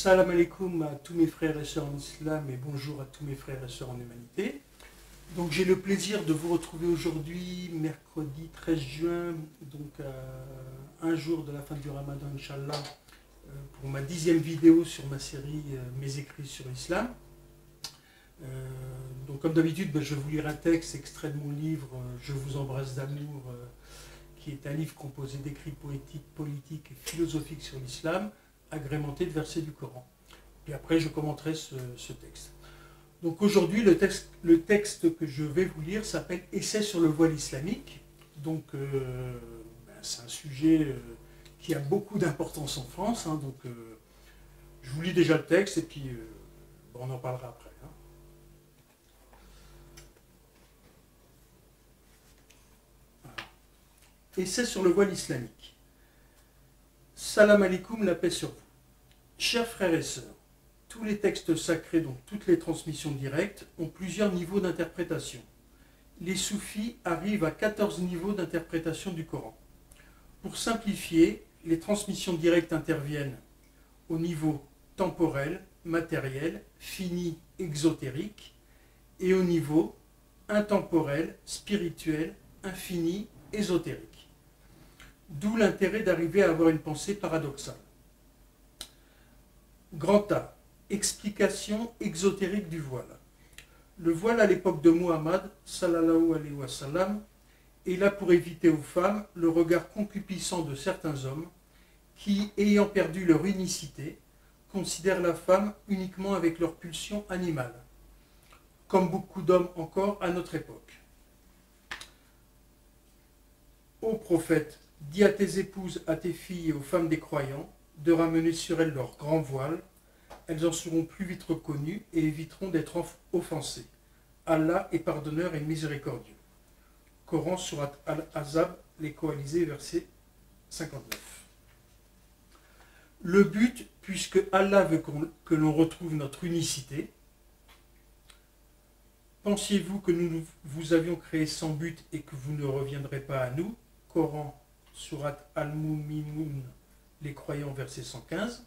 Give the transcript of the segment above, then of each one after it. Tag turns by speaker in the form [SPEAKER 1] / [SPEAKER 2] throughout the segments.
[SPEAKER 1] Salam alaikum à tous mes frères et sœurs en islam et bonjour à tous mes frères et sœurs en humanité. Donc j'ai le plaisir de vous retrouver aujourd'hui, mercredi 13 juin, donc à un jour de la fin du Ramadan, Inch'Allah, pour ma 10e vidéo sur ma série Mes écrits sur l'islam. Donc comme d'habitude, je vais vous lire un texte extrait de mon livre Je vous embrasse d'amour, qui est un livre composé d'écrits poétiques, politiques et philosophiques sur l'islam, agrémenté de versets du Coran. Puis après, je commenterai ce texte. Donc aujourd'hui, le texte que je vais vous lire s'appelle « Essai sur le voile islamique ». Donc c'est un sujet qui a beaucoup d'importance en France. Donc je vous lis déjà le texte et puis on en parlera après. Essai sur le voile islamique. Salam alaikum, la paix sur vous. Chers frères et sœurs, tous les textes sacrés, donc toutes les transmissions directes, ont plusieurs niveaux d'interprétation. Les soufis arrivent à 14 niveaux d'interprétation du Coran. Pour simplifier, les transmissions directes interviennent au niveau temporel, matériel, fini, exotérique, et au niveau intemporel, spirituel, infini, ésotérique. D'où l'intérêt d'arriver à avoir une pensée paradoxale. Grand A. Explication exotérique du voile. Le voile à l'époque de Muhammad, sallallahu alayhi wa sallam, est là pour éviter aux femmes le regard concupiscent de certains hommes qui, ayant perdu leur unicité, considèrent la femme uniquement avec leur pulsion animale, comme beaucoup d'hommes encore à notre époque. Ô prophète, dis à tes épouses, à tes filles et aux femmes des croyants de ramener sur elles leur grand voile. Elles en seront plus vite reconnues et éviteront d'être offensées. Allah est pardonneur et miséricordieux. Coran, Surat Al-Ahzab, les coalisés, verset 59. Le but, puisque Allah veut que l'on retrouve notre unicité, pensiez-vous que nous vous avions créé sans but et que vous ne reviendrez pas à nous? Coran, Surat Al-Mu'minun, les croyants, verset 115.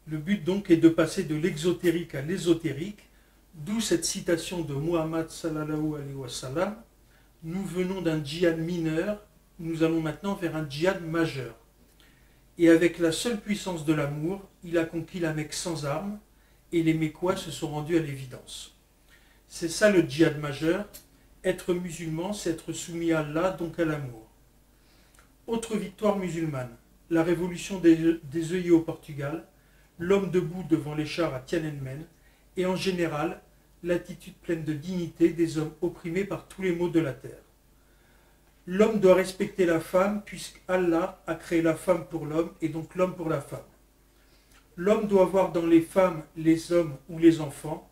[SPEAKER 1] Le but donc est de passer de l'exotérique à l'ésotérique, d'où cette citation de Muhammad sallallahu alayhi wa sallam. Nous venons d'un djihad mineur, nous allons maintenant vers un djihad majeur. Et avec la seule puissance de l'amour, il a conquis la Mecque sans armes, et les Mécois se sont rendus à l'évidence. C'est ça le djihad majeur. Être musulman, c'est être soumis à Allah, donc à l'amour. Autre victoire musulmane, la révolution des œillets au Portugal, l'homme debout devant les chars à Tiananmen, et en général, l'attitude pleine de dignité des hommes opprimés par tous les maux de la terre. L'homme doit respecter la femme, puisqu'Allah a créé la femme pour l'homme, et donc l'homme pour la femme. L'homme doit voir dans les femmes, les hommes ou les enfants,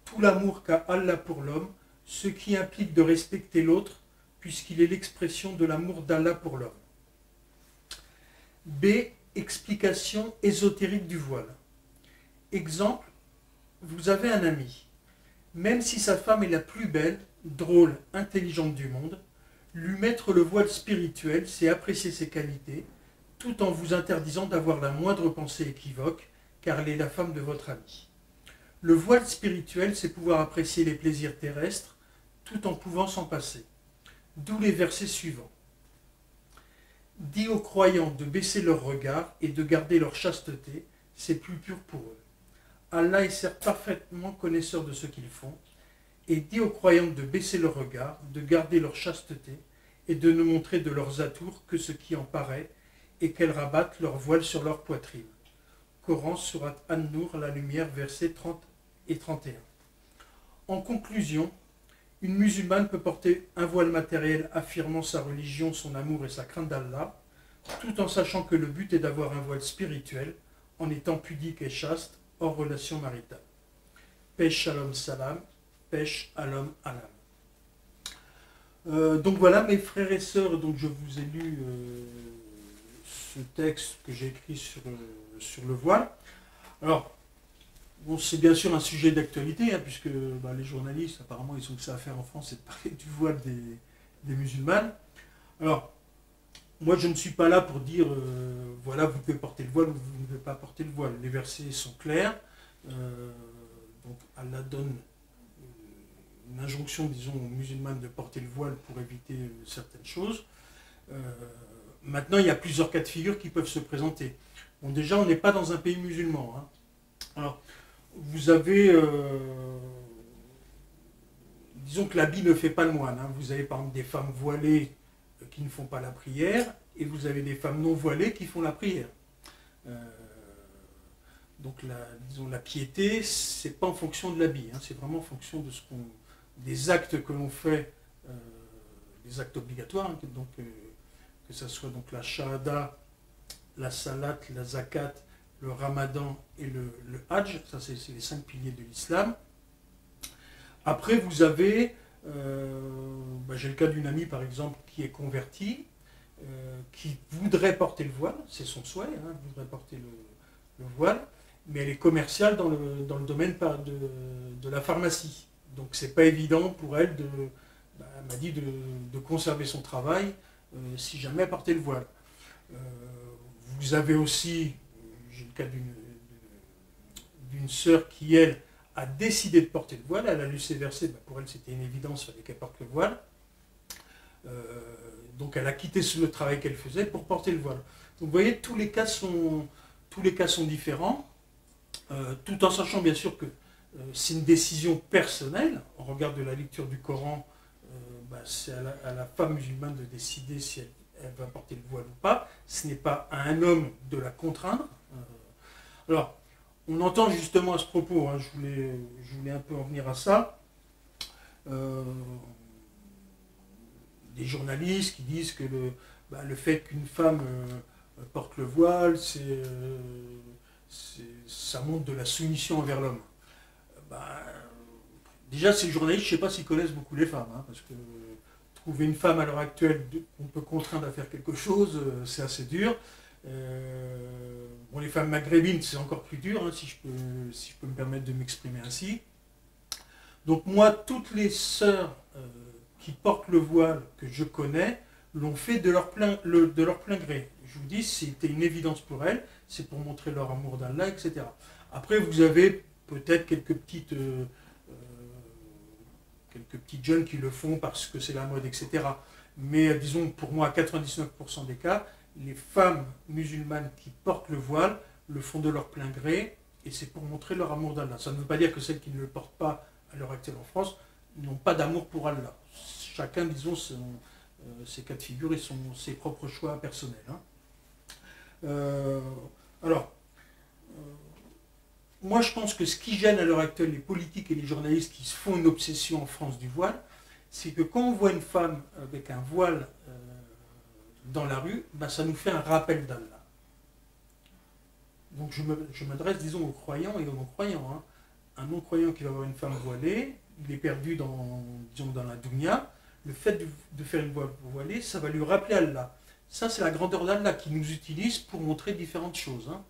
[SPEAKER 1] tout l'amour qu'a Allah pour l'homme, ce qui implique de respecter l'autre, puisqu'il est l'expression de l'amour d'Allah pour l'homme. B. Explication ésotérique du voile. Exemple, vous avez un ami. Même si sa femme est la plus belle, drôle, intelligente du monde, lui mettre le voile spirituel, c'est apprécier ses qualités, tout en vous interdisant d'avoir la moindre pensée équivoque, car elle est la femme de votre ami. Le voile spirituel, c'est pouvoir apprécier les plaisirs terrestres, tout en pouvant s'en passer. D'où les versets suivants. Dis aux croyants de baisser leur regard et de garder leur chasteté, c'est plus pur pour eux. Allah est certes parfaitement connaisseur de ce qu'ils font, et dis aux croyants de baisser leur regard, de garder leur chasteté, et de ne montrer de leurs atours que ce qui en paraît, et qu'elles rabattent leur voile sur leur poitrine. Coran, Surat An-Nur, la lumière, versets 30 et 31. En conclusion, une musulmane peut porter un voile matériel affirmant sa religion, son amour et sa crainte d'Allah, tout en sachant que le but est d'avoir un voile spirituel, en étant pudique et chaste, hors relation maritale. Pêche shalom salam, pêche alom alam. Donc voilà mes frères et sœurs, donc je vous ai lu ce texte que j'ai écrit sur le voile. Alors, bon, c'est bien sûr un sujet d'actualité, puisque les journalistes, apparemment, ils ont que ça à faire en France, c'est de parler du voile des musulmanes. Alors, moi, je ne suis pas là pour dire, voilà, vous pouvez porter le voile ou vous ne pouvez pas porter le voile. Les versets sont clairs. Donc, Allah donne une injonction, disons, aux musulmans de porter le voile pour éviter certaines choses. Maintenant, il y a plusieurs cas de figure qui peuvent se présenter. Bon, déjà, on n'est pas dans un pays musulman. Hein. Alors, vous avez, disons que l'habit ne fait pas le moine. Hein. Vous avez par exemple des femmes voilées qui ne font pas la prière, et vous avez des femmes non voilées qui font la prière. Donc, disons, la piété, c'est pas en fonction de l'habit, hein. C'est vraiment en fonction de des actes que l'on fait, des actes obligatoires, hein. Donc, que ce soit donc la shahada, la salat, la zakat, le ramadan et le hajj, ça c'est les 5 piliers de l'islam. Après vous avez, j'ai le cas d'une amie par exemple qui est convertie, qui voudrait porter le voile, c'est son souhait, hein, voudrait porter le voile, mais elle est commerciale dans le domaine de la pharmacie. Donc c'est pas évident pour elle elle m'a dit de conserver son travail si jamais elle portait le voile. Vous avez aussi, j'ai le cas d'une sœur qui, elle, a décidé de porter le voile. Elle a lu ses versets, pour elle c'était une évidence, il fallait qu'elle porte le voile. Donc elle a quitté le travail qu'elle faisait pour porter le voile. Donc vous voyez, tous les cas sont différents, tout en sachant bien sûr que c'est une décision personnelle. On regarde de la lecture du Coran, c'est à la femme musulmane de décider si elle va porter le voile ou pas. Ce n'est pas à un homme de la contraindre. Alors, on entend justement à ce propos, hein, je voulais un peu en venir à ça, des journalistes qui disent que le fait qu'une femme porte le voile, ça montre de la soumission envers l'homme. Déjà, ces journalistes, je ne sais pas s'ils connaissent beaucoup les femmes, hein, parce que trouver une femme à l'heure actuelle qu'on peut contraindre à faire quelque chose, c'est assez dur. Les femmes maghrébines, c'est encore plus dur, hein, si je peux me permettre de m'exprimer ainsi. Donc moi, toutes les sœurs qui portent le voile que je connais l'ont fait de leur plein gré. Je vous dis, c'était une évidence pour elles, c'est pour montrer leur amour d'Allah, etc. Après, vous avez peut-être quelques petites jeunes qui le font parce que c'est la mode, etc. Mais disons, pour moi, à 99% des cas, les femmes musulmanes qui portent le voile le font de leur plein gré, et c'est pour montrer leur amour d'Allah. Ça ne veut pas dire que celles qui ne le portent pas à l'heure actuelle en France n'ont pas d'amour pour Allah. Chacun, disons, ses cas de figure et ses propres choix personnels. Hein. Moi je pense que ce qui gêne à l'heure actuelle les politiques et les journalistes qui se font une obsession en France du voile, c'est que quand on voit une femme avec un voile dans la rue, ça nous fait un rappel d'Allah. Donc je m'adresse, disons, aux croyants et aux non-croyants. Hein. Un non-croyant qui va voir une femme voilée, il est perdu dans la dunya. Le fait de faire une voile voilée, ça va lui rappeler Allah. Ça, c'est la grandeur d'Allah qui nous utilise pour montrer différentes choses. Hein.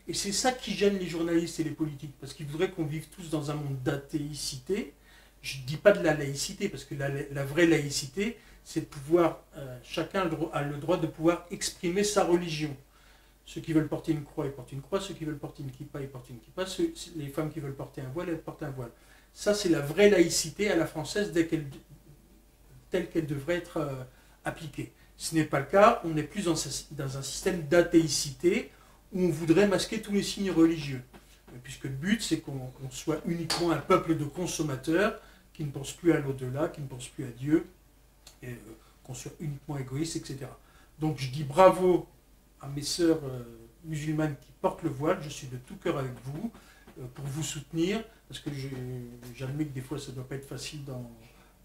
[SPEAKER 1] Et c'est ça qui gêne les journalistes et les politiques, parce qu'ils voudraient qu'on vive tous dans un monde d'athéicité. Je ne dis pas de la laïcité, parce que la vraie laïcité, c'est de pouvoir, chacun a le droit de pouvoir exprimer sa religion. Ceux qui veulent porter une croix, ils portent une croix. Ceux qui veulent porter une kippa, ils portent une kippa. Les femmes qui veulent porter un voile, elles portent un voile. Ça, c'est la vraie laïcité à la française, telle qu'elle devrait être appliquée. Ce n'est pas le cas, on est plus dans un système d'athéicité où on voudrait masquer tous les signes religieux. Puisque le but, c'est qu'on soit uniquement un peuple de consommateurs qui ne pense plus à l'au-delà, qui ne pense plus à Dieu, et qu'on soit uniquement égoïste, etc. Donc je dis bravo à mes sœurs musulmanes qui portent le voile, je suis de tout cœur avec vous, pour vous soutenir, parce que j'admets que des fois ça ne doit pas être facile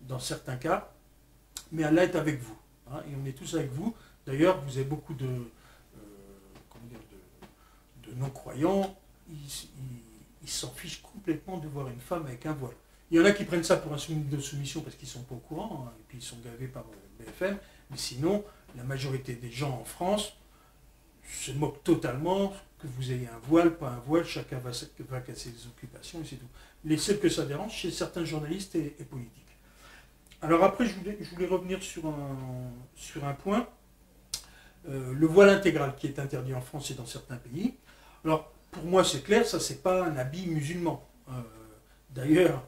[SPEAKER 1] dans certains cas, mais Allah est avec vous, hein, et on est tous avec vous. D'ailleurs, vous avez beaucoup de non-croyants, ils s'en fichent complètement de voir une femme avec un voile. Il y en a qui prennent ça pour un signe de soumission parce qu'ils ne sont pas au courant, hein, et puis ils sont gavés par BFM, mais sinon, la majorité des gens en France se moquent totalement que vous ayez un voile, pas un voile, chacun va à ses occupations, et c'est tout. Les seuls que ça dérange, c'est certains journalistes et politiques. Alors après, je voulais revenir sur un point. le voile intégral qui est interdit en France et dans certains pays. Alors, pour moi, c'est clair, ça, c'est pas un habit musulman. D'ailleurs,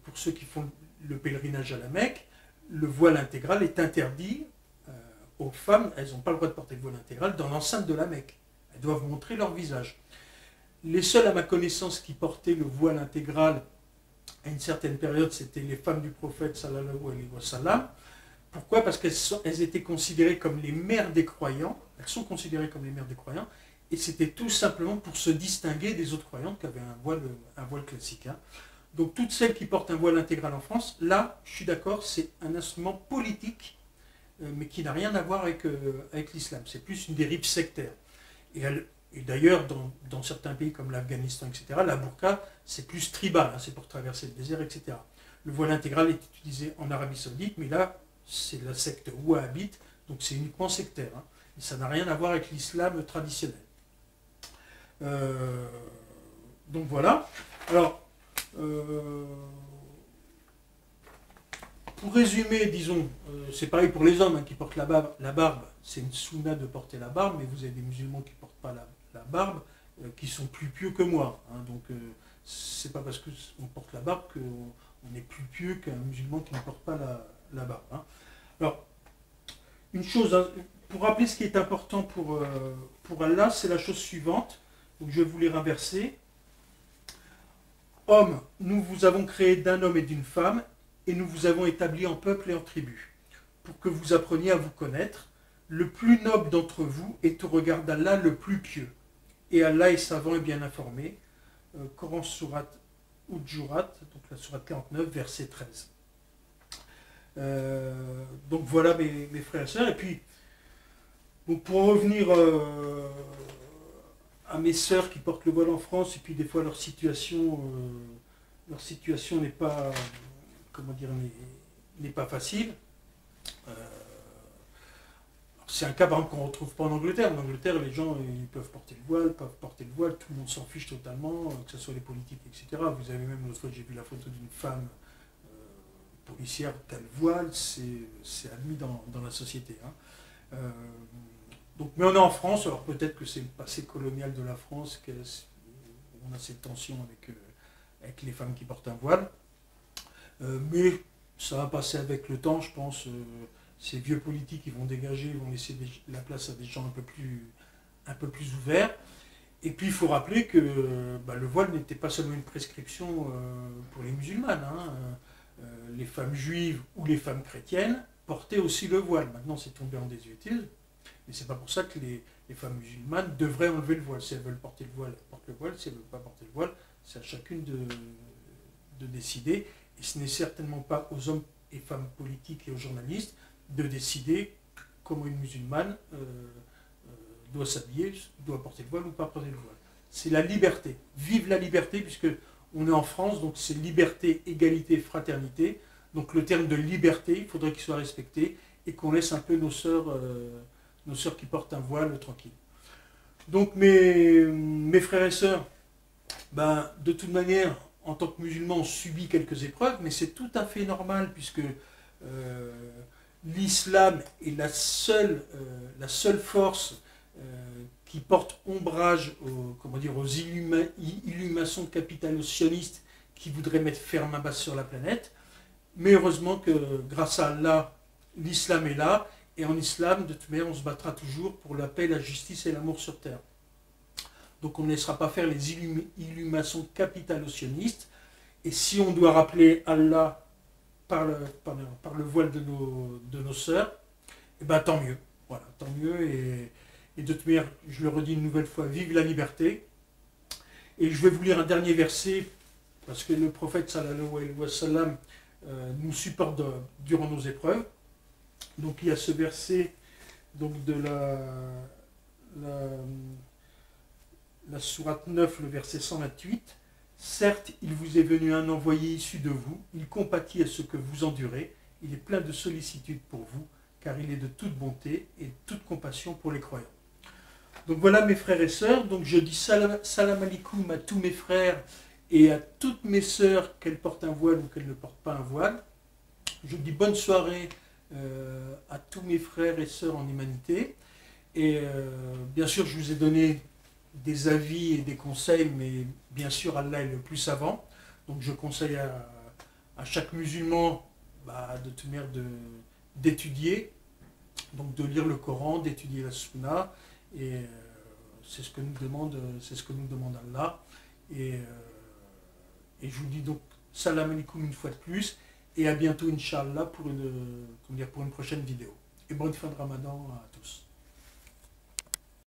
[SPEAKER 1] pour ceux qui font le pèlerinage à la Mecque, le voile intégral est interdit aux femmes. Elles n'ont pas le droit de porter le voile intégral dans l'enceinte de la Mecque. Elles doivent montrer leur visage. Les seuls, à ma connaissance, qui portaient le voile intégral à une certaine période, c'était les femmes du prophète, sallallahu alayhi wa sallam. Pourquoi? Parce qu'elles étaient considérées comme les mères des croyants. Elles sont considérées comme les mères des croyants. Et c'était tout simplement pour se distinguer des autres croyantes qui avaient un voile classique. Hein. Donc toutes celles qui portent un voile intégral en France, là, je suis d'accord, c'est un instrument politique, mais qui n'a rien à voir avec l'islam. C'est plus une dérive sectaire. Et d'ailleurs, dans certains pays comme l'Afghanistan, etc., la burqa, c'est plus tribal, hein, c'est pour traverser le désert, etc. Le voile intégral est utilisé en Arabie Saoudite, mais là, c'est la secte wahhabite, donc c'est uniquement sectaire. Hein, et ça n'a rien à voir avec l'islam traditionnel. Donc voilà. Alors, pour résumer, disons, c'est pareil pour les hommes hein, qui portent la barbe. La barbe, c'est une sunna de porter la barbe, mais vous avez des musulmans qui ne portent pas la barbe, qui sont plus pieux que moi. Hein, donc, c'est pas parce qu'on porte la barbe qu'on est plus pieux qu'un musulman qui ne porte pas la barbe. Hein. Alors, une chose, hein, pour rappeler ce qui est important pour Allah, c'est la chose suivante. Donc, je vais vous les inverser. Hommes, nous vous avons créé d'un homme et d'une femme, et nous vous avons établi en peuple et en tribus, pour que vous appreniez à vous connaître. Le plus noble d'entre vous est au regard d'Allah le plus pieux. Et Allah est savant et bien informé. Coran Surat Hujurat, donc la Surat 49, verset 13. Donc voilà mes frères et sœurs. Et puis, donc pour revenir à mes sœurs qui portent le voile en France, et puis des fois leur situation n'est pas, comment dire, n'est pas facile. C'est un cas par exemple qu'on ne retrouve pas en Angleterre. En Angleterre, les gens ils peuvent porter le voile, tout le monde s'en fiche totalement, que ce soit les politiques, etc. Vous avez même, l'autre fois j'ai vu la photo d'une femme policière qui a le voile, c'est admis dans la société. Hein. Donc, mais on est en France, alors peut-être que c'est le passé colonial de la France, on a cette tension avec les femmes qui portent un voile. Mais ça va passer avec le temps, je pense. Ces vieux politiques ils vont dégager, ils vont laisser la place à des gens un peu plus ouverts. Et puis il faut rappeler que le voile n'était pas seulement une prescription pour les musulmanes. Hein. Les femmes juives ou les femmes chrétiennes portaient aussi le voile. Maintenant c'est tombé en désuétude, mais c'est pas pour ça que les femmes musulmanes devraient enlever le voile. Si elles veulent porter le voile, elles portent le voile. Si elles ne veulent pas porter le voile, c'est à chacune de décider. Et ce n'est certainement pas aux hommes et femmes politiques et aux journalistes de décider comment une musulmane doit s'habiller, doit porter le voile ou pas porter le voile. C'est la liberté. Vive la liberté, puisque on est en France, donc c'est liberté, égalité, fraternité. Donc le terme de liberté, il faudrait qu'il soit respecté et qu'on laisse un peu nos sœurs qui portent un voile tranquille. Donc mes frères et sœurs, de toute manière, en tant que musulmans, on subit quelques épreuves, mais c'est tout à fait normal, puisque l'islam est la seule force qui porte ombrage aux illuminations capitalo-sionistes qui voudraient mettre fer main basse sur la planète. Mais heureusement que grâce à Allah, l'islam est là, et en islam, de toute manière, on se battra toujours pour la paix, la justice et l'amour sur terre. Donc on ne laissera pas faire les illuminations capitalo-sionistes, et si on doit rappeler Allah par le voile de nos sœurs, et tant mieux. Voilà, tant mieux. Et de toute manière, je le redis une nouvelle fois, vive la liberté. Et je vais vous lire un dernier verset, parce que le prophète sallallahu alayhi wa sallam nous supporte durant nos épreuves. Donc il y a ce verset donc de la sourate 9, le verset 128. Certes, il vous est venu un envoyé issu de vous, il compatit à ce que vous endurez, il est plein de sollicitude pour vous, car il est de toute bonté et de toute compassion pour les croyants. Donc voilà mes frères et sœurs, donc je dis salam alaikum à tous mes frères et à toutes mes sœurs, qu'elles portent un voile ou qu'elles ne portent pas un voile. Je dis bonne soirée à tous mes frères et sœurs en humanité. Et bien sûr, je vous ai donné des avis et des conseils, mais bien sûr, Allah est le plus savant. Donc je conseille à chaque musulman de tenir d'étudier, donc de lire le Coran, d'étudier la Sunna, et c'est ce que nous demande Allah. Et, et je vous dis donc salam alaikum une fois de plus, et à bientôt Inch'Allah pour une prochaine vidéo. Et bonne fin de Ramadan à tous.